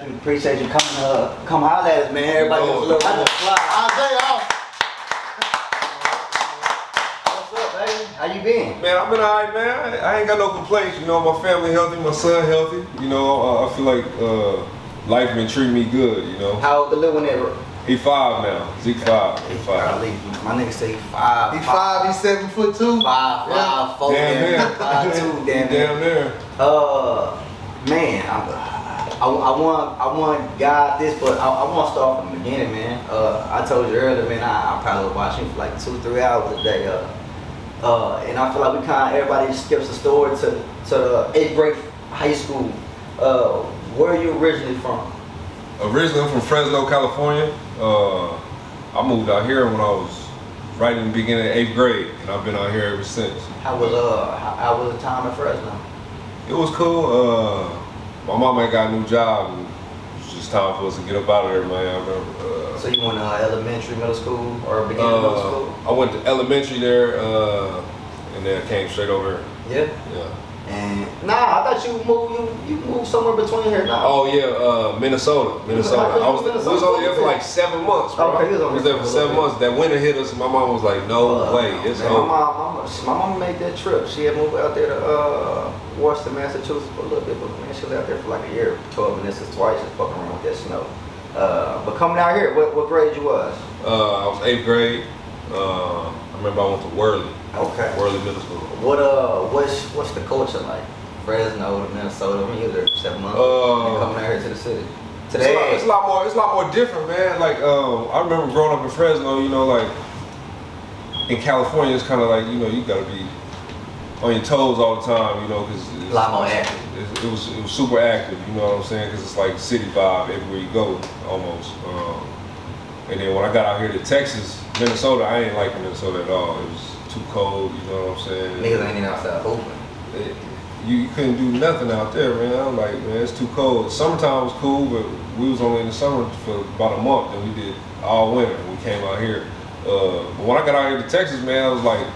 Appreciate you come holler at us, man. Everybody gets a little fly. What's up, baby? How you been? Man, I've been alright, man. I ain't got no complaints. You know, my family healthy, my son healthy. You know, I feel like life been treating me good. You know. How old the little one ever? He 5 now. Zeke 5. He 5. My nigga say he 5. He 5. He's 7'2". 5'4". Damn near. 5'2". Damn near. Man, I want God this, but I want to start from the beginning, man. I told you earlier, man. I probably was watching for like 2-3 hours a day. And I feel like everybody skips the story to the 8th grade high school. Where are you originally from? Originally, I'm from Fresno, California. I moved out here when I was right in the beginning of 8th grade, and I've been out here ever since. How was the time in Fresno? It was cool. My mom had got a new job, and it was just time for us to get up out of there, man. I remember. So you went to elementary, middle school, or beginning middle school? I went to elementary there, and then I came straight over here. Yeah. And I thought you moved somewhere between here now. Oh yeah, Minnesota. I was only there for like 7 months, bro. Okay, I was there for 7 months. That winter hit us, and my mom was like, "No way, it's over." My mom made that trip. She had moved out there to Worcester, Massachusetts for a little bit, but man, she was out there for like a year, 12 minutes twice, just fucking around with that snow. But coming out here, what grade you was? I was 8th grade. I remember I went to Worley. Okay. Worley Middle School. What's the culture like? Fresno, Minnesota. I mean, you were there for 7 months. Coming out here to the city. Today, it's a lot more different, man. Like I remember growing up in Fresno. You know, like in California, it's kind of like, you know, you gotta be on your toes all the time. You know, because a lot more active. It was super active. You know what I'm saying? Because it's like city vibe everywhere you go, almost. And then when I got out here to Texas, Minnesota, I ain't like Minnesota at all. It was too cold, you know what I'm saying? Niggas ain't even outside hooping. You couldn't do nothing out there, man. I'm like, man, it's too cold. Summertime was cool, but we was only in the summer for about a month, and we did all winter. We came out here. But when I got out here to Texas, man, I was like,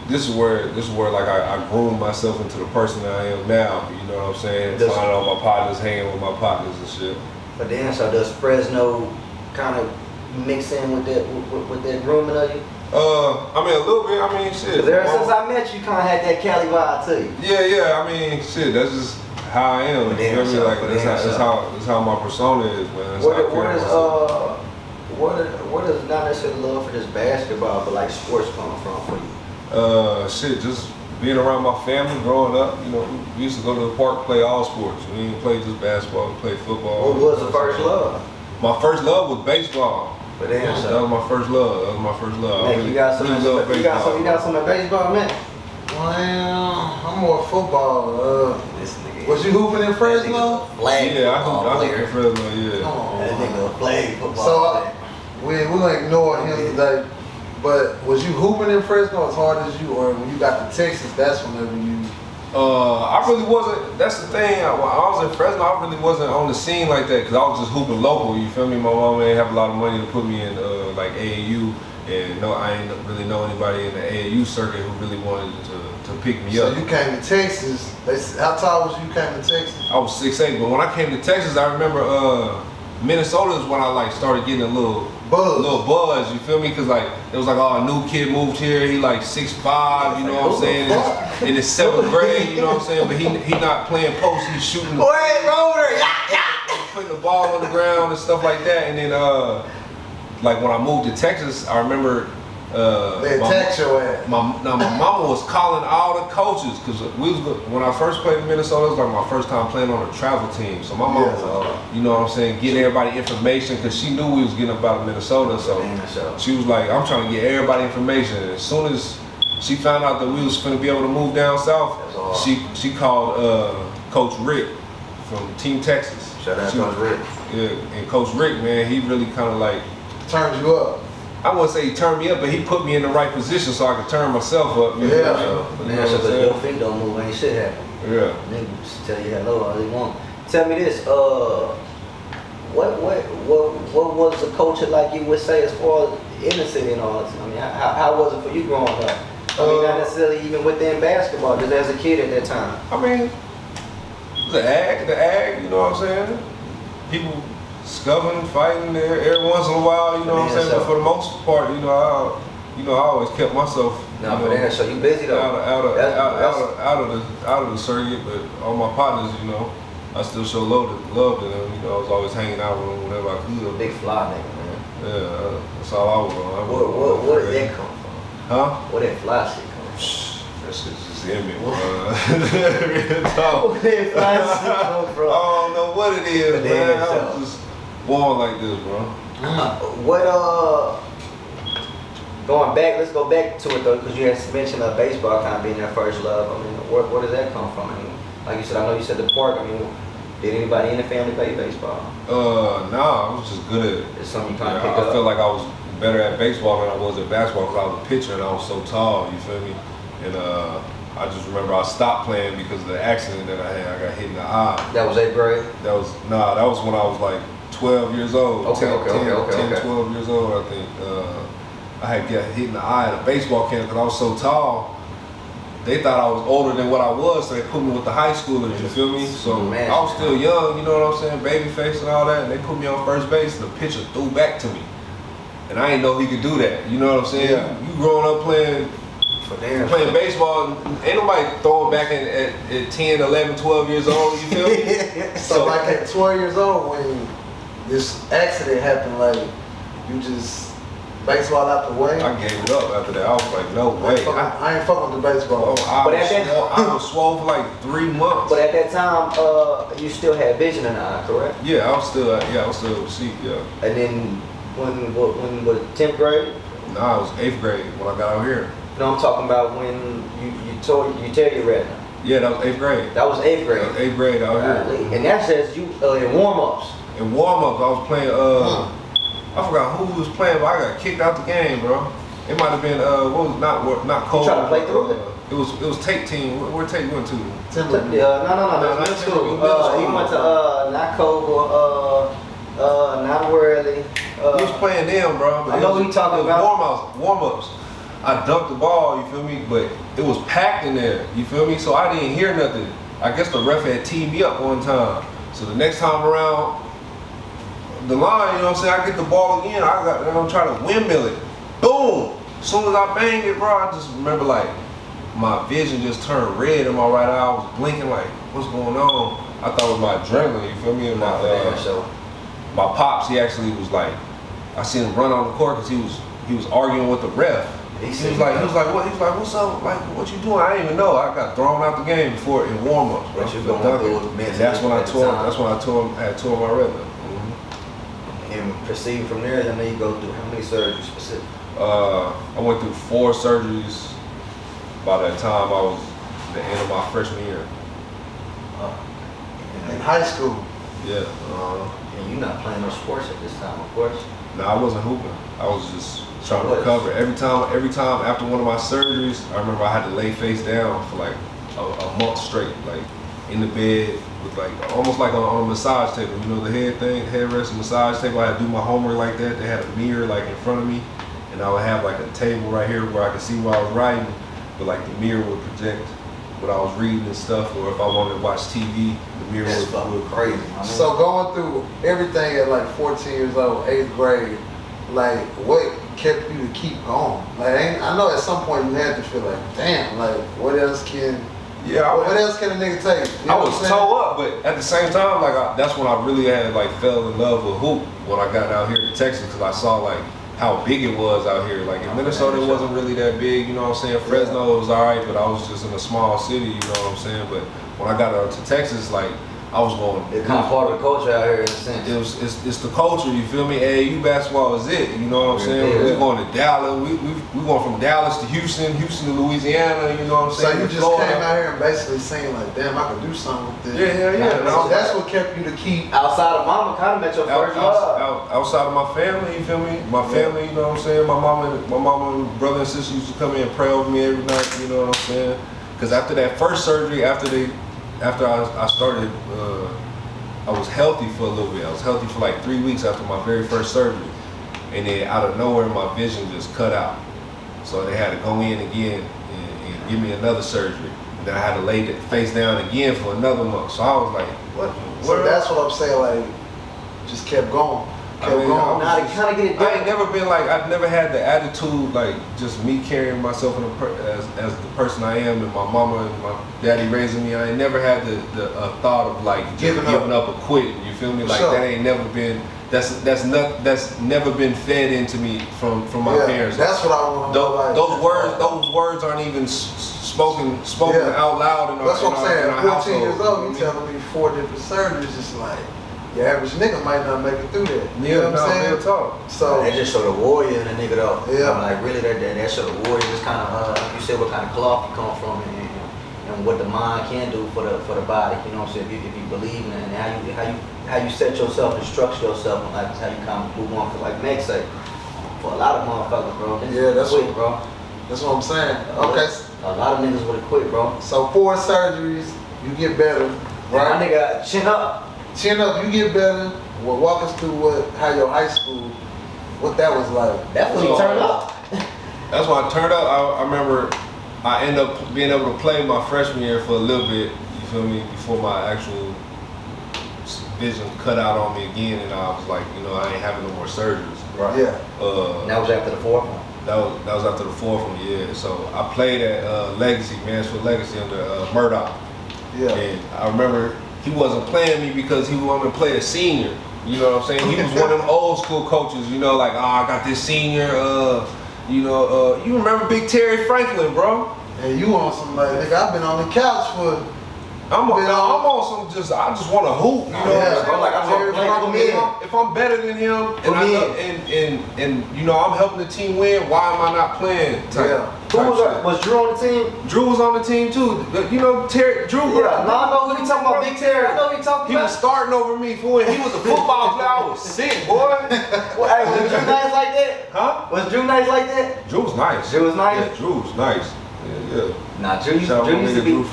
this is where like I groomed myself into the person that I am now. You know what I'm saying? Finding all my partners, hanging with my partners and shit. But then, so does Fresno kind of mix in with that grooming of you? I mean, a little bit. I mean, shit. Cause ever since I met you, kind of had that Cali vibe to you. Yeah. I mean, shit. That's just how I am. You feel me? Like that's how my persona is, man. Where does not necessarily love for just basketball, but like sports come from for you? Shit. Just being around my family, growing up. You know, we used to go to the park, play all sports. We didn't play just basketball. We played football. What was the first love? My first love was baseball. But damn, that was my first love. Man, you got some of baseball, man. Well, I'm more football. This nigga. Was you hooping in Fresno? Yeah, I hooped in Fresno. Yeah. That nigga played football. So we're gonna ignore him today. But was you hooping in Fresno as hard as you, or when you got to Texas, that's whenever you? I really wasn't. That's the thing. When I was in Fresno, I really wasn't on the scene like that because I was just hooping local. You feel me? My mom didn't have a lot of money to put me in like AAU, and I ain't really know anybody in the AAU circuit who really wanted to pick me up. So you came to Texas. How tall was you came to Texas? I was 6'8", but when I came to Texas, I remember Minnesota is when I like started getting a little buzz, you feel me? Cause like it was like, oh, a new kid moved here, he like 6'5", you know what I'm saying? In his 7th grade, you know what I'm saying? But he not playing post, he's shooting putting the ball on the ground and stuff like that. And then like when I moved to Texas, I remember they attacked your ass. My mama was calling all the coaches because when I first played in Minnesota, it was like my first time playing on a travel team. So my mama was, you know what I'm saying, getting everybody information because she knew we was getting up out of Minnesota. So she was like, I'm trying to get everybody information. And as soon as she found out that we was going to be able to move down south, she called Coach Rick from Team Texas. Shout out Coach Rick. Yeah, and Coach Rick, man, he really kind of like turned you up. I wouldn't say he turned me up, but he put me in the right position so I could turn myself up. So your feet don't move, ain't shit happen. Yeah. Niggas tell you hello all they want. Tell me this, what was the culture like you would say as far as in the city and all that? I mean, how was it for you growing up? I mean, not necessarily even within basketball, just as a kid at that time. I mean, the ag, you know what I'm saying? people scuffing, fighting every once in a while, you know what I'm saying? But for the most part, I always kept myself. No, but then, so you busy though. Out of the circuit, but all my partners, I still show love to them. I was always hanging out with them whenever I could. Big fly nigga, man. Yeah, that's all I was on. Where did that come from? Huh? Where that fly shit come from? That shit's just in me, bro. Real Where talk. that fly shit come from? I don't know what it is, But man. I was just born like this, bro. Going back, let's go back to it though, because you had mentioned baseball kind of being your first love. I mean, where does that come from? I mean, like you said, I know you said the park. I mean, did anybody in the family play baseball? Nah, I was just good at it. It's something you kind of pick I up. feel like I was better at baseball than I was at basketball because I was a pitcher and I was so tall, you feel me? And I just remember I stopped playing because of the accident that I had. I got hit in the eye. That was 8th grade? That was when I was like 12 years old. Okay. 12 years old, I think. I had got hit in the eye at a baseball camp because I was so tall. They thought I was older than what I was, so they put me with the high schoolers, you feel me? So I was still young, you know what I'm saying, baby face and all that, and they put me on first base and the pitcher threw back to me. And I didn't know he could do that, you know what I'm saying? Yeah. You growing up playing baseball, ain't nobody throwing back at 10, 11, 12 years old, you feel me? So like at 12 years old, when this accident happened, like you just baseball out the way. I gave it up after that. I was like, no way. I ain't fucking with the baseball. I was swole for like 3 months. But at that time, you still had vision in the eye, correct? Yeah, I was still see, yeah. And then when was it 10th grade? Nah, it was 8th grade when I got out here. No, I'm talking about when you tear your retina. Yeah, that was 8th grade. That was 8th grade. That was 8th grade out here. And that says you in warm-ups. In warm-ups, I was playing, I forgot who was playing, but I got kicked out the game, bro. It might have been, not Cole. You trying to play through it? It was Tate team. Where Tate went to? No. Middle school. He went to not Cole, not Worley. He was playing them, bro. I know what you talking about. Warm-ups. I dunked the ball, you feel me? But it was packed in there, you feel me? So I didn't hear nothing. I guess the ref had teed me up one time. So the next time around, the line, you know what I'm saying? I get the ball again. I'm trying to windmill it. Boom! As soon as I banged it, bro, I just remember like my vision just turned red in my right eye. I was blinking like, what's going on? I thought it was my adrenaline, you feel me? And my pops, he actually was like, I seen him run on the court because he was arguing with the ref. He was like, what's up? Like, what you doing? I didn't even know. I got thrown out the game before in warm-ups, bro. That's when I tore my retina. And proceed from there, and then you go through how many surgeries specifically? I went through 4 surgeries by that time I was the end of my freshman year. In high school? Yeah. And you're not playing no sports at this time, of course? No, I wasn't hooping. I was just trying to recover. Every time after one of my surgeries, I remember I had to lay face down for like a month straight, like in the bed with like almost like on a massage table, you know, the headrest and massage table. I had to do my homework like that. They had a mirror like in front of me, and I would have like a table right here where I could see what I was writing, but like the mirror would project what I was reading and stuff, or if I wanted to watch TV, the mirror would crazy. So going through everything at like 14 years old, 8th grade, like what kept you to keep going? Like I know at some point you had to feel like, damn, like what else can a nigga take? You know I was toe up, but at the same time, like that's when I really had like fell in love with hoop when I got out here to Texas, because I saw like how big it was out here. Like in Minnesota, it wasn't really that big, you know what I'm saying? Fresno was alright, but I was just in a small city, you know what I'm saying? But when I got out to Texas, like I was going. It's kind of part of the culture out here in a sense. It's the culture, you feel me? AAU basketball is it, you know what I'm saying? Yeah. We going to Dallas, we going from Dallas to Houston to Louisiana, you know what I'm saying? So you just came out here and basically saying like, damn, I can do something with this. Yeah. That's what kept you to keep. Outside of mama, kind of met your first love. Outside of my family, you feel me? My family, you know what I'm saying? My mama and brother and sister used to come in and pray over me every night, you know what I'm saying? Because after that first surgery, after I started, I was healthy for a little bit. I was healthy for like 3 weeks after my very first surgery. And then out of nowhere, my vision just cut out. So they had to go in again and give me another surgery. And then I had to lay face down again for another month. So I was like, what? So that's what I'm saying, like, just kept going. Now to kind of get it done. I ain't never been like, I've never had the attitude like just me carrying myself as the person I am, and my mama and my daddy raising me. I ain't never had the thought of like just giving up or quitting. You feel me? Like that ain't never been. That's never been fed into me from my parents. That's what I want to know. Those words aren't even spoken out loud in our That's what I'm saying. in our 14 household. years old, you telling me 4 different surgeries, just like your average nigga might not make it through that. You know what I'm saying? Real talk. So that just show the warrior in a nigga though. Yeah. Like really that show the warrior just kind of like you said, what kind of cloth you come from and what the mind can do for the body. You know what I'm saying? If you believe in it, and how you set yourself and structure yourself, and like how you kind of move on. For like Meg say, for a lot of motherfuckers, bro. that's quick, bro. That's what I'm saying. Okay. A lot of niggas would have quit, bro. So 4 surgeries, you get better, right? My nigga, chin up. Chin up, you get better. Well, walk us through how your high school, what that was like. That's when you turned up. That's when I turned up. I remember I ended up being able to play my freshman year for a little bit, you feel me, before my actual vision cut out on me again, and I was like, I ain't having no more surgeries. Right. Yeah. That was after the 4th one. That was after the 4th one, yeah. So I played at Legacy, Mansfield Legacy under Murdoch. Yeah. And I remember he wasn't playing me because he wanted to play a senior. You know what I'm saying? He was one of them old school coaches, like, I got this senior, you remember Big Terry Franklin, bro? And you on some like, nigga, I've been on the couch for I'm on some I just want to hoop, you know what I'm saying? Like I'm if I'm better than him and I'm helping the team win, why am I not playing? Who was Drew on the team? Drew was on the team too. Terry, Drew. Yeah, I know what you talking about, Big Terry. I know what you talking about. He was starting over me for when he was a football player. I was sick, boy. Hey, was Drew nice like that? Huh? Was Drew nice like that? Drew was nice. Drew was nice? Yeah, Drew was nice. Yeah. Nah, Drew used to be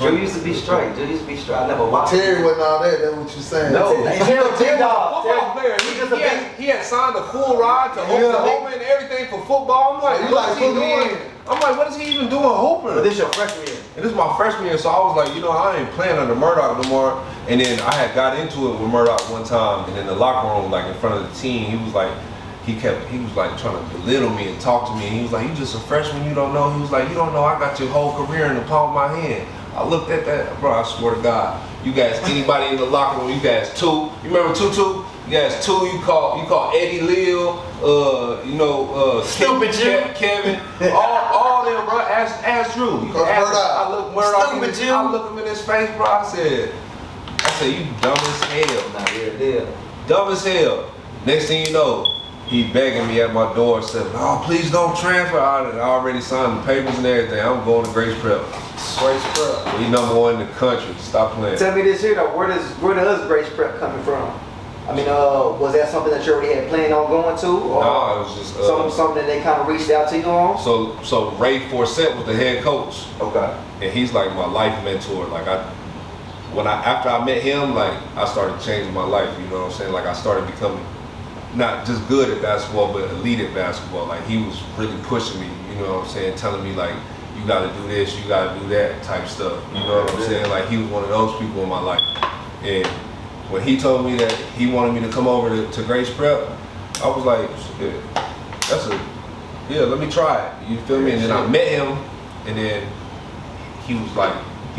straight. Drew used to be straight. I never watched Terry wasn't all that. That's what you saying. No, Terry was a football player. He had signed a full ride to Oklahoma and everything for football. I'm like, what is he doing? I'm like, what is he even doing hooping? But this your freshman year. And this is my freshman year, so I was like, I ain't playing under Murdoch no more. And then I had got into it with Murdoch one time, and in the locker room, like in front of the team, he was like trying to belittle me and talk to me. And he was like, you just a freshman, you don't know. He was like, you don't know, I got your whole career in the palm of my hand. I looked at that, bro, I swear to God. You guys, anybody in the locker room, you guys two. You remember Tutu? You guys two, you call Eddie Lil, Stupid Kevin, all them, bro. Ask Drew. You can ask him. I look Murdoch, I look him in his face, bro. I said, you dumb as hell. Nah, yeah. Dumb as hell. Next thing you know, he begging me at my door, said, "Oh, please don't transfer." I already signed the papers and everything. I'm going to Grace Prep. Grace Prep. We #1 in the country. Stop playing. Tell me this here though, where does Grace Prep coming from? I mean, was that something that you already had planned on going to? Or no, it was just something that they kind of reached out to you on? So Ray Forsett was the head coach. Okay. And he's like my life mentor. Like after I met him, like I started changing my life. You know what I'm saying? Like I started becoming not just good at basketball, but elite at basketball. Like he was really pushing me. You know what I'm saying? Telling me like, you got to do this, you got to do that type stuff. You know what I'm saying? Like he was one of those people in my life. And when he told me that he wanted me to come over to Grace Prep, I was like, let me try it. You feel me? And then I met him, and then he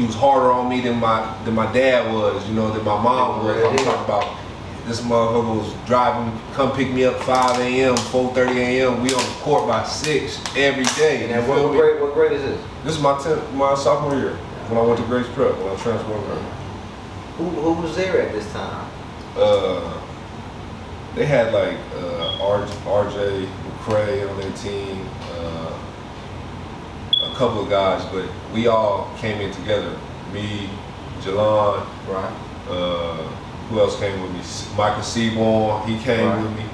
was harder on me than my dad was, than my mom was. I'm talking about this motherfucker was driving, come pick me up 5 a.m., 4:30 a.m. We on the court by 6 every day. And what grade is this? This is my sophomore year when I went to Grace Prep, when I transferred over. Who was there at this time? They had like RJ McCray on their team, a couple of guys, but we all came in together. Me, Jalon, right. Who else came with me? Michael Seaborn, he came with me.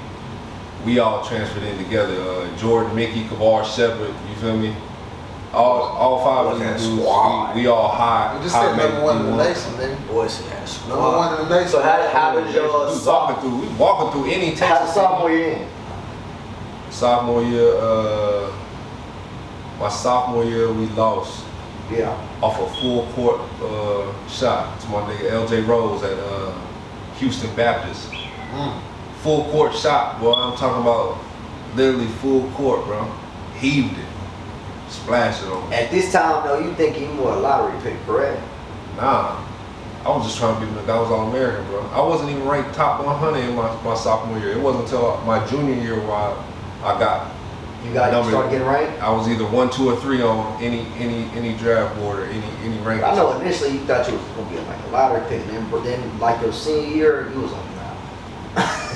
We all transferred in together. Jordan, Mickey, Kavar, Shepard, you feel me? All 5 of these dudes, we all high. We just said #1 in the nation, nigga. Boys had a squad. #1 in the nation. So how did your we walking through any Texas? How the sophomore year in? Sophomore year, my sophomore year we lost. Yeah. Off a full court shot to my nigga LJ Rose at Houston Baptist. full court shot, boy. I'm talking about literally full court, bro. Heaved it, splashed it on. At this time, though, you think you were a lottery pick, correct? Nah, I was just trying to be McDonald's All-American, bro. I wasn't even ranked top 100 in my sophomore year. It wasn't until my junior year where I got. You started getting ranked? I was either 1, 2, or 3 on any draft board or any ranking. I know initially you thought you was gonna be like a lottery pick, but then like your senior year, you was like, nah.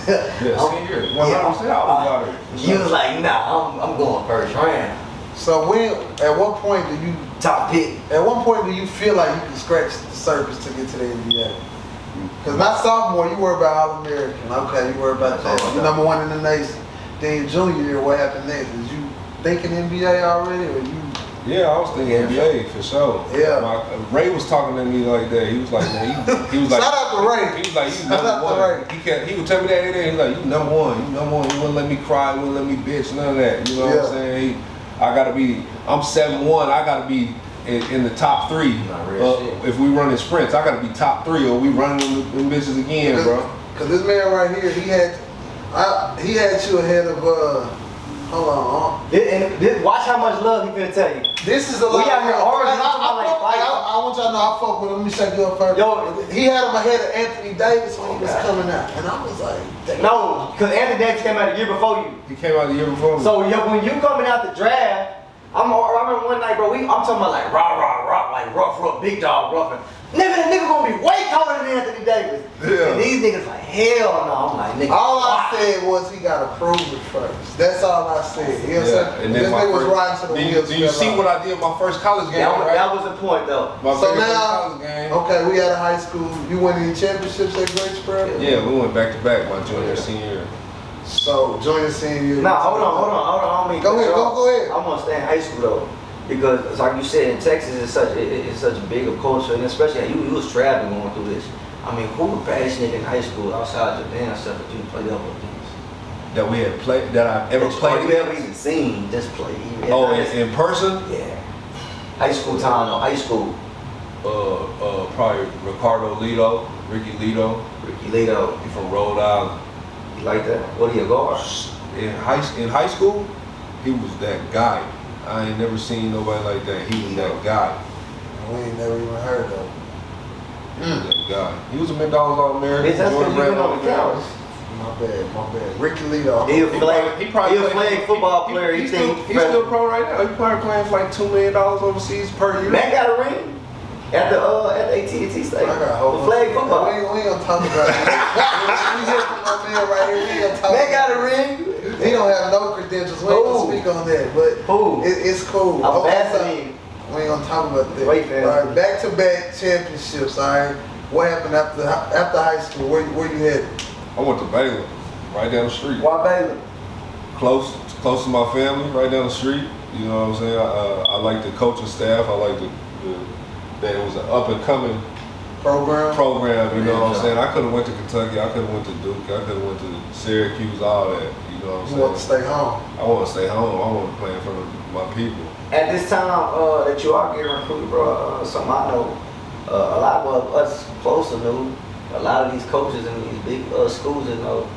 Yeah, senior year. 100%. I was lottery. You was like, nah, I'm going first round. So at what point do you top pick? At what point do you feel like you can scratch the surface to get to the NBA? Because my sophomore, you worry about All-American. Okay, you worry about that. You're number 1 in the nation. Then your junior year, what happened next? Is you thinking NBA already, or you? Yeah, I was thinking NBA for sure. Yeah. Ray was talking to me like that. He was like, man, he was like, shout out to Ray. He was like, you number 1. He would tell me that every day. He was like, you number 1. You number 1. You wouldn't let me cry. You wouldn't let me bitch. None of that. You know what I'm saying? I'm 7'1". I gotta be in the top 3. If we running sprints, I gotta be top 3, or we running them bitches again, bro. Cause this man right here, he had you ahead of hold on. Watch how much love he finna tell you. This is a lot. We out here arguing. I want y'all to know I fuck with him. Let me shut you up first. Yo, he had him ahead of Anthony Davis when he was coming out, and I was like, damn. No, because Anthony Davis came out the year before you. He came out the year before me. So when you coming out the draft, I remember one night, bro. I'm talking about like rah, like rough, big dog roughing. Nigga, the nigga gonna be way taller than Anthony Davis. Yeah. And these niggas like, hell no. I'm like, nigga. All I said was he gotta prove it first. That's all I said. You know what I'm saying? And then this nigga was riding to the wheels. Do you see what I did my first college game? That was the point though. So now, okay, we had a high school. You won any championships at Grace Prep? Yeah, we went back to back my junior, senior year. So junior, senior year. Nah, hold on. Go ahead. I want to stay in high school though. Because, like you said, in Texas, it's such a big of culture, and especially you was traveling going through this. I mean, who the baddest nigga in high school outside your damn stuff that you played up against? That we had played, that I ever played. Or you ever even seen just play? In person? Yeah. High school time though. High school. Probably Ricky Lito. He from Rhode Island. You like that? What are your guards? In high school, he was that guy. I ain't never seen nobody like that. He was that guy. We ain't never even heard of him. He was that guy. He was a McDonald's All-American. That's because you been on the couch. My bad. Ricky Lito. He a flag football player. He's still pro right now. He's probably playing for like $2 million overseas per year. Man got a ring at the AT&T stadium. I got a flag football. We ain't gonna talk about it. We hit my man right here. We ain't gonna talk Man got about a ring. He don't have no credentials. We ain't gonna speak on that, but it's cool. I'm fascinated. We ain't gonna talk about that. Wait, man. All right, back-to-back championships. All right, what happened after high school? Where you headed? I went to Baylor, right down the street. Why Baylor? Close to my family, right down the street. You know what I'm saying? I like the coaching staff. I like that it was an up and coming program. You know what I'm saying? I could have went to Kentucky. I could have went to Duke. I could have went to Syracuse. All that. You know what I'm saying? You want to stay home? I want to stay home. I want to play in front of my people. At this time that you are getting recruited, bro, something I know, a lot of us closer knew, a lot of these coaches in these big schools that know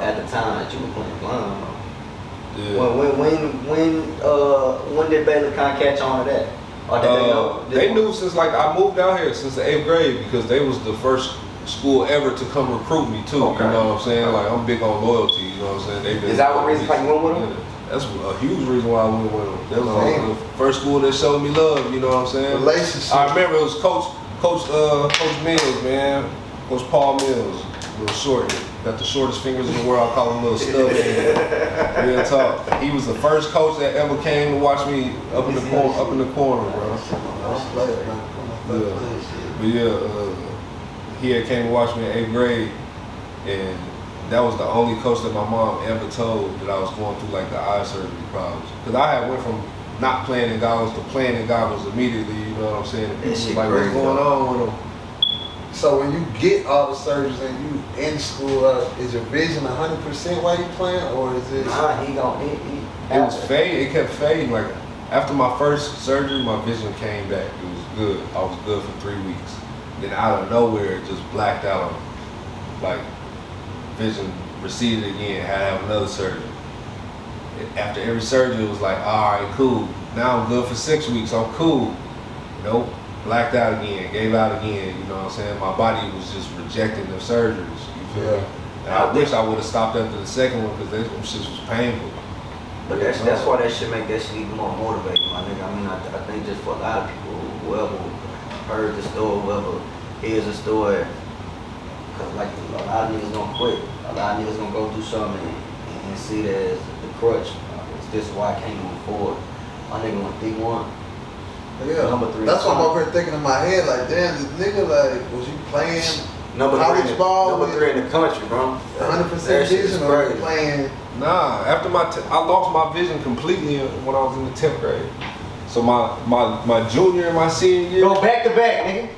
at the time that you were playing blind. Yeah. When did Baylor kind of catch on to that? Or did they know? They knew since I moved out here since the 8th grade because they was the first school ever to come recruit me too. Okay. You know what I'm saying? Like I'm big on loyalty. You know what I'm saying? Is that what reason you went with them? That's a huge reason why I went with them. That was the first school that showed me love. You know what I'm saying? Relationship. I remember it was Coach Mills, man. Coach Paul Mills, little short. Got the shortest fingers in the world. I call him little stuff. Real talk. He was the first coach that ever came to watch me up in the corner, bro. But he had came to watch me in 8th grade, and that was the only coach that my mom ever told that I was going through like the eye surgery problems. Because I had went from not playing in goggles to playing in goggles immediately. You know what I'm saying? And people was like, what's going on with him? So when you get all the surgeries and you in school, is your vision 100% while you playing, or is it? Nah, he was fading. It kept fading. Like after my first surgery, my vision came back. It was good. I was good for 3 weeks. Then out of nowhere, it just blacked out on me. Like vision receded again, had to have another surgery. After every surgery, it was like, all right, cool. Now I'm good for 6 weeks, I'm cool. Nope, blacked out again, gave out again, you know what I'm saying? My body was just rejecting the surgeries, you feel me? And I wish I would have stopped after the second one because them shit was painful. But that's why that shit make that shit even more motivating, my nigga. I mean, I think just for a lot of people, whoever heard the story, whoever hears the story, cause like a lot of niggas gonna quit. A lot of niggas gonna go through something and see that as the crutch. This is why I can't move forward. My nigga went D1. Yeah, Number 3. that's what I'm over here thinking in my head, like, damn, this nigga, like, was you playing college ball? Number 3 in the country, bro. 100% vision, or you playing? Nah, after I lost my vision completely when I was in the 10th grade. So my junior and my senior year. Go back to back, nigga.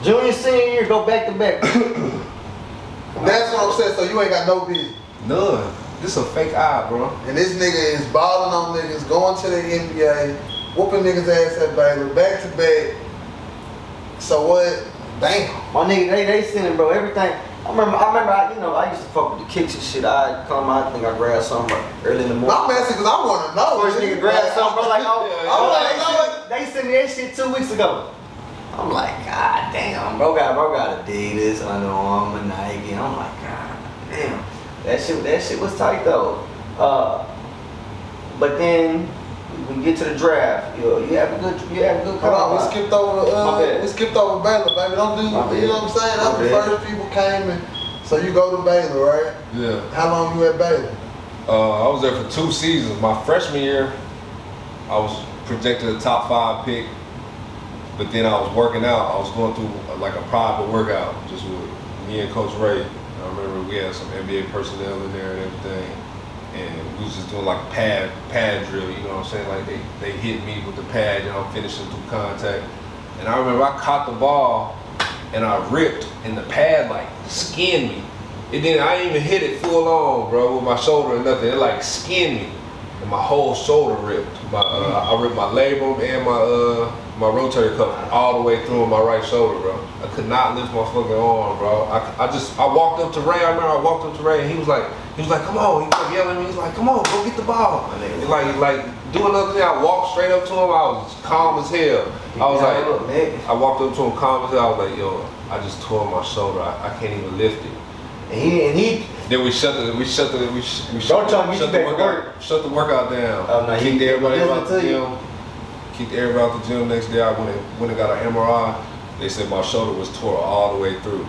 Junior, senior year, go back to back. That's what I'm saying, so you ain't got no vision. None. This a fake eye, bro. And this nigga is balling on niggas, going to the NBA, whooping niggas ass at Baylor, back to back. So what? Damn. My nigga, they sending, bro, everything. I remember, I used to fuck with the kicks and shit. I think I grabbed something early in the morning. I'm asking because I want to know. First nigga grabbed something, bro, like, they sent me that shit 2 weeks ago. I'm like, God damn, bro got Adidas, Under Armour, Nike. I'm like, God damn. That shit was tight though. But then when you get to the draft, you have a good Hold on, we skipped over Baylor, baby. Don't do, you know what I'm saying? That's the first people came and so you go to Baylor, right? Yeah. How long you at Baylor? I was there for 2 seasons. My freshman year, I was projected a top 5 pick, but then I was working out. I was going through like a private workout just with me and Coach Ray. I remember we had some NBA personnel in there and everything, and we was just doing like pad drill, you know what I'm saying? Like they hit me with the pad and I'm finishing through contact. And I remember I caught the ball and I ripped and the pad like skinned me. I didn't even hit it full on, bro, with my shoulder or nothing. It like skinned me and my whole shoulder ripped. I ripped my labrum and my rotator cuff all the way through my right shoulder, bro. I could not lift my fucking arm, bro. I walked up to Ray. I remember I walked up to Ray and he was like, come on. He was like yelling at me. He's like, come on, go get the ball. And like do another thing. I walked straight up to him. I was calm as hell. I walked up to him calm as hell. I was like, yo, I just tore my shoulder. I can't even lift it. And he. Then we shut the workout down. Kicked everybody out the gym. Kicked everybody out the gym. Next day I went and got an MRI. They said my shoulder was tore all the way through.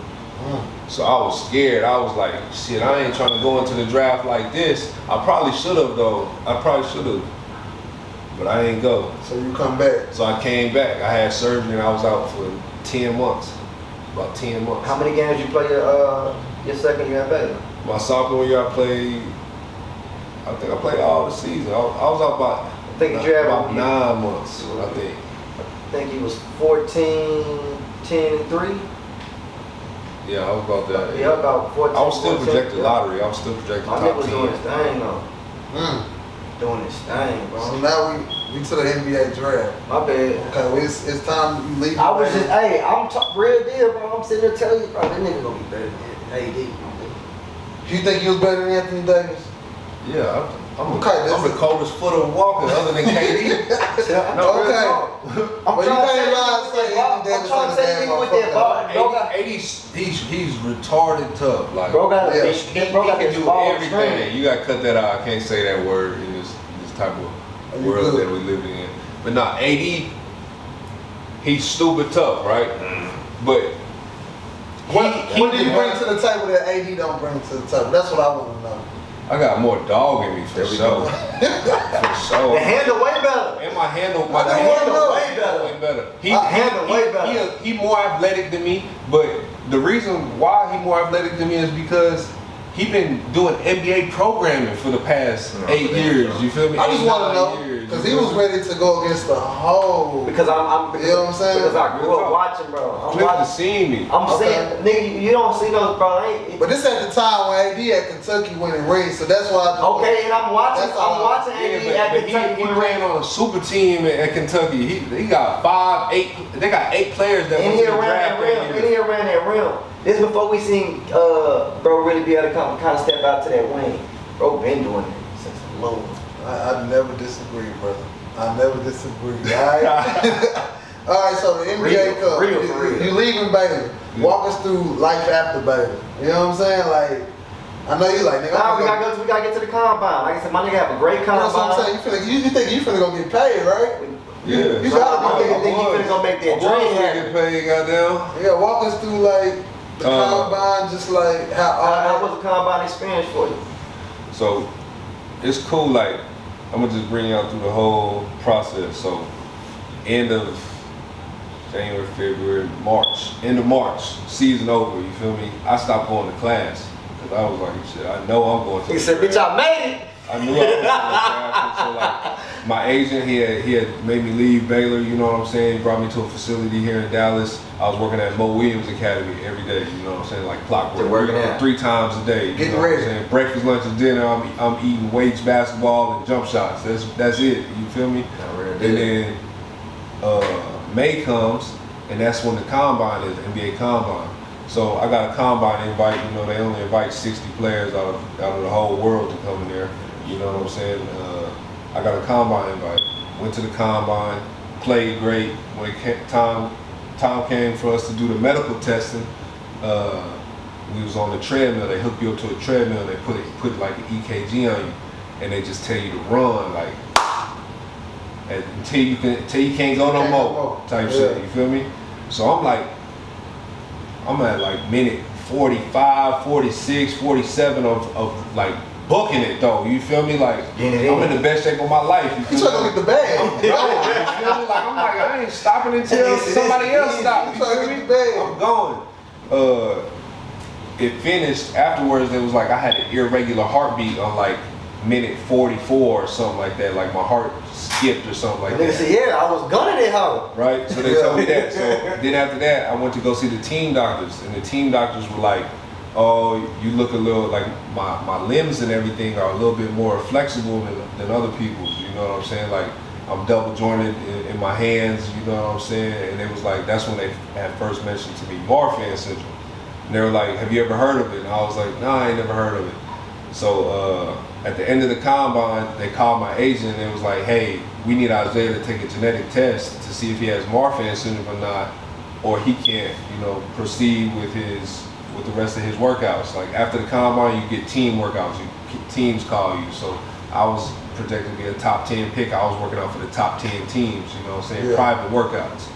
So I was scared. I was like, shit, I ain't trying to go into the draft like this. I probably should have though. But I ain't go. So you come back. So I came back. I had surgery and I was out for 10 months. About 10 months. How many games you play your second year at Baylor? My sophomore year I think I played all the season. I was out about 9 months, I think. I think he was 14, 10, and 3. Yeah, I was about that. Yeah, about 14. I was still 14, projected yeah. lottery. I was still projected My top 10. nigga was doing his thing though. Doing his thing, bro. So now we to the NBA draft. My bad. Okay, well it's time you leave. I was just, I'm real deal, bro. I'm sitting there telling you, bro, that nigga gonna be better than AD. Do you think he was better than Anthony Davis? Yeah, I'm okay, the coldest footer walking other than KD. No, okay. But you can't lie and say Anthony Davis I'm trying to say nigga with that ball. He's retarded tough. Like, bro got he can do everything. You gotta cut that out. I can't say that word in this type of world that we live in. But nah, AD, he's stupid tough, right? But what do you bring to the table that AD don't bring to the table? That's what I want to know. I got more dog in me for sure. For sure. The handle way better. And my handle way better. He more athletic than me, but the reason why he more athletic than me is because he been doing NBA programming for the past 8 years. You feel me? I just want to know because he was ready to go against the whole. Because I'm you know what I'm saying? Because I grew up watching, bro. I'm seeing me. I'm saying, nigga, you don't see those, bro. But this at the time when AD at Kentucky winning rings, so that's why. And I'm watching AD at Kentucky. He ran on a super team at Kentucky. He got 5, 8. They got 8 players that went to the draft. And he ran that rim. This before we seen bro really be able to kind of step out to that wing. Bro been doing it since low. I never disagree, brother. I never disagree. Alright? Alright, so the NBA Cup. Real for real. You leaving Baylor. Walk us through life after Baylor. You know what I'm saying? Like, I know you like, nigga. Nah, we gotta get to the combine. Like I said, my nigga have a great combine. That's what I'm saying. You think you finna go get paid, right? Yeah. You gotta I think you finna go make that dream get happen. paid, goddamn. Yeah, walk us through like the combine, just like How was the combine experience for you? So it's cool. Like I'm gonna just bring y'all through the whole process. So end of January, February, March, end of March, season over. You feel me? I stopped going to class because I was like, shit. I know I'm going to. He said, "Bitch, I made it." I knew I was going to class. So like my agent, he had made me leave Baylor. You know what I'm saying? He brought me to a facility here in Dallas. I was working at Mo Williams Academy every day. You know what I'm saying? Like clockwork. Working out 3 times a day. Getting ready. What I'm saying? Breakfast, lunch, and dinner. I'm eating weights, basketball, and jump shots. That's it. You feel me? And then May comes, and that's when the combine is, NBA combine. So I got a combine invite. You know, they only invite 60 players out of the whole world to come in there. You know what I'm saying? I got a combine invite. Went to the combine, played great. When time came for us to do the medical testing, we was on the treadmill. They hook you up to a treadmill. They put like an EKG on you, and they just tell you to run like until you can't go no more type shit. You feel me? So I'm at like minute 45, 46, 47 of like booking it though. You feel me? Like I'm in the best shape of my life. You trying to get the bag? I'm going. You feel me? Like I'm like I ain't stopping until somebody else stops. You feel me? I'm going. It finished afterwards. It was like I had an irregular heartbeat on like minute 44 or something like that. Like my heart skipped or something like that. Nigga said, yeah, I was gunning it hard. Right? So they told me that. So then after that, I went to go see the team doctors, and the team doctors were like, "Oh, you look a little like my limbs and everything are a little bit more flexible than other people's." You know what I'm saying? Like I'm double jointed in my hands. You know what I'm saying? And it was like that's when they had first mentioned to me Marfan syndrome. And they were like, "Have you ever heard of it?" And I was like, "No, I ain't never heard of it." So at the end of the combine, they called my agent and it was like, "Hey, we need Isaiah to take a genetic test to see if he has Marfan syndrome or not, or he can't, proceed with the rest of his workouts." Like after the combine, you get team workouts. Teams call you. So I was projected to be a top 10 pick. I was working out for the top 10 teams. You know what I'm saying? Yeah. Private workouts.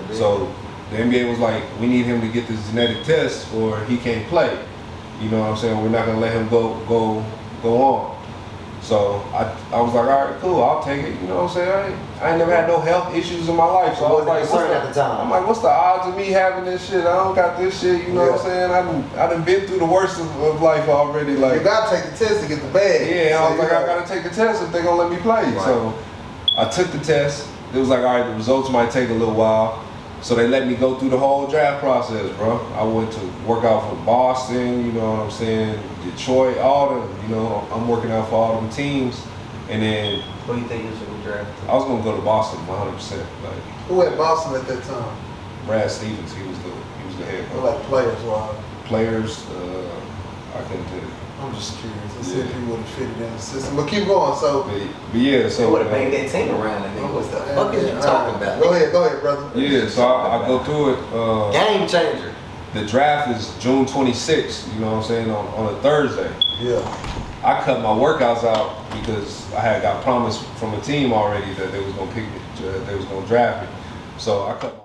Yeah, so the NBA was like, "We need him to get this genetic test, or he can't play." You know what I'm saying? We're not gonna let him go on. So I was like, all right, cool, I'll take it. You know what I'm saying? I ain't never had no health issues in my life. So I was like, I'm like, what's the odds of me having this shit? I don't got this shit. You know what I'm saying? I done been through the worst of life already. Like you gotta take the test to get the bag. Yeah, so I was like, I gotta take the test if they gonna let me play. Right. So I took the test. It was like, all right, the results might take a little while. So they let me go through the whole draft process, bro. I went to work out for Boston, you know what I'm saying, Detroit, all them, I'm working out for all them teams. And then who do you think you should be drafted? I was gonna go to Boston 100%. Like who at Boston at that time? Brad Stevens, he was the head coach. Like players, Players, I couldn't tell you. I'm just curious. Let's see if he would have fitted in the system. But keep going. So, but yeah, so he would have made that team around it. Nigga, what the fuck is you talking about? Go ahead, brother. Yeah, so I go through it. Game changer. The draft is June 26th. You know what I'm saying, on a Thursday. Yeah. I cut my workouts out because I had got promised from a team already that they was gonna pick me, they was gonna draft me. So I cut.